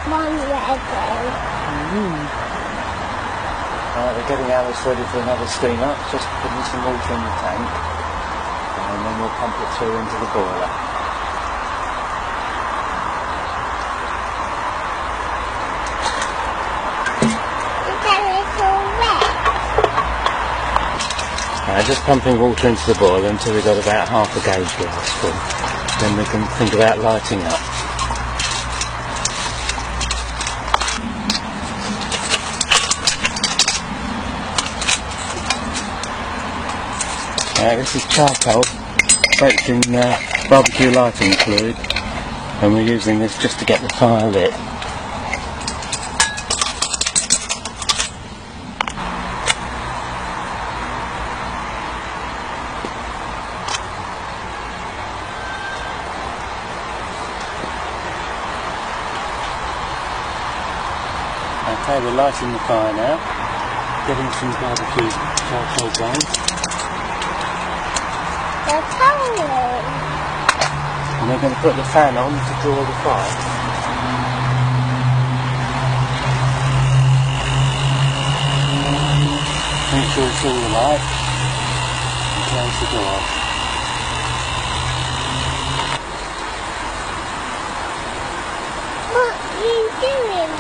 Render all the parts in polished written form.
one ready. Right, we're getting Alice ready for another steamer. Just putting some water in the tank, and then we'll pump it through into the boiler. It's a little wet. Right, just pumping water into the boiler until we've got about half a gauge glass full. Then we can think about lighting up. This is charcoal soaked in barbecue lighting fluid, and we're using this just to get the fire lit. Okay, we're lighting the fire now, getting some barbecue charcoal going. They're tiny. And we're going to put the fan on to draw the fire. Make sure it's all alight. And close the door. What are you doing?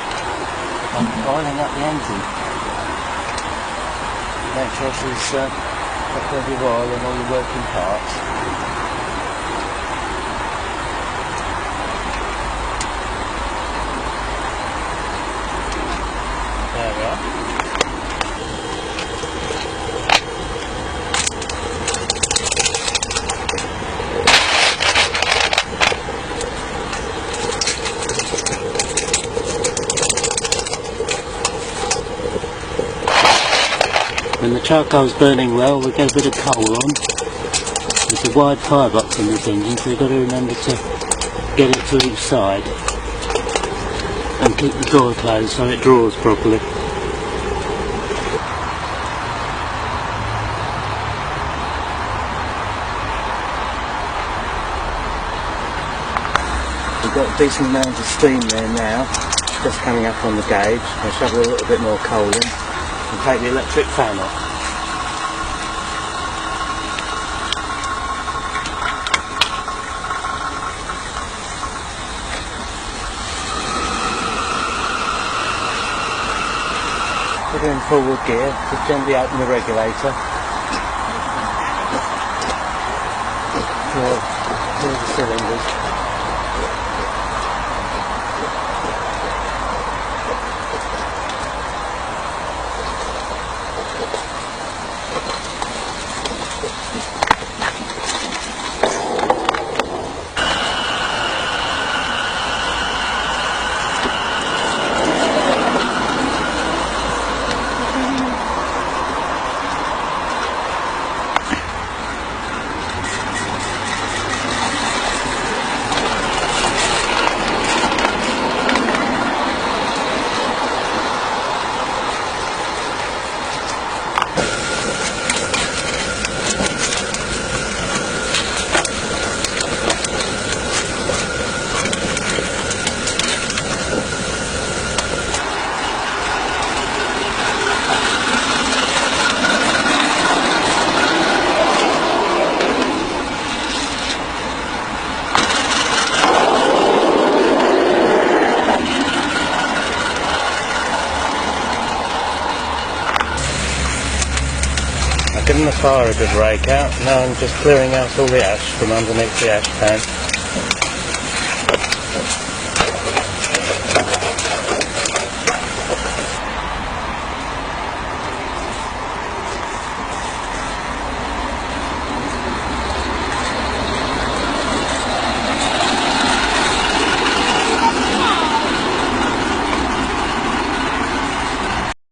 I'm oiling up the engine. Make sure she's got plenty of oil and all the working parts. There we are. When the charcoal's burning well, we get a bit of coal on. There's a wide firebox in this engine, so you've got to remember to get it to each side and keep the door closed so it draws properly. We've got a decent amount of steam there now, just coming up on the gauge. I'll shovel a little bit more coal in and take the electric fan off. Put it in forward gear, just gently open the regulator. Draw the cylinders. I've given the fire a good rake out. Now I'm just clearing out all the ash from underneath the ash pan.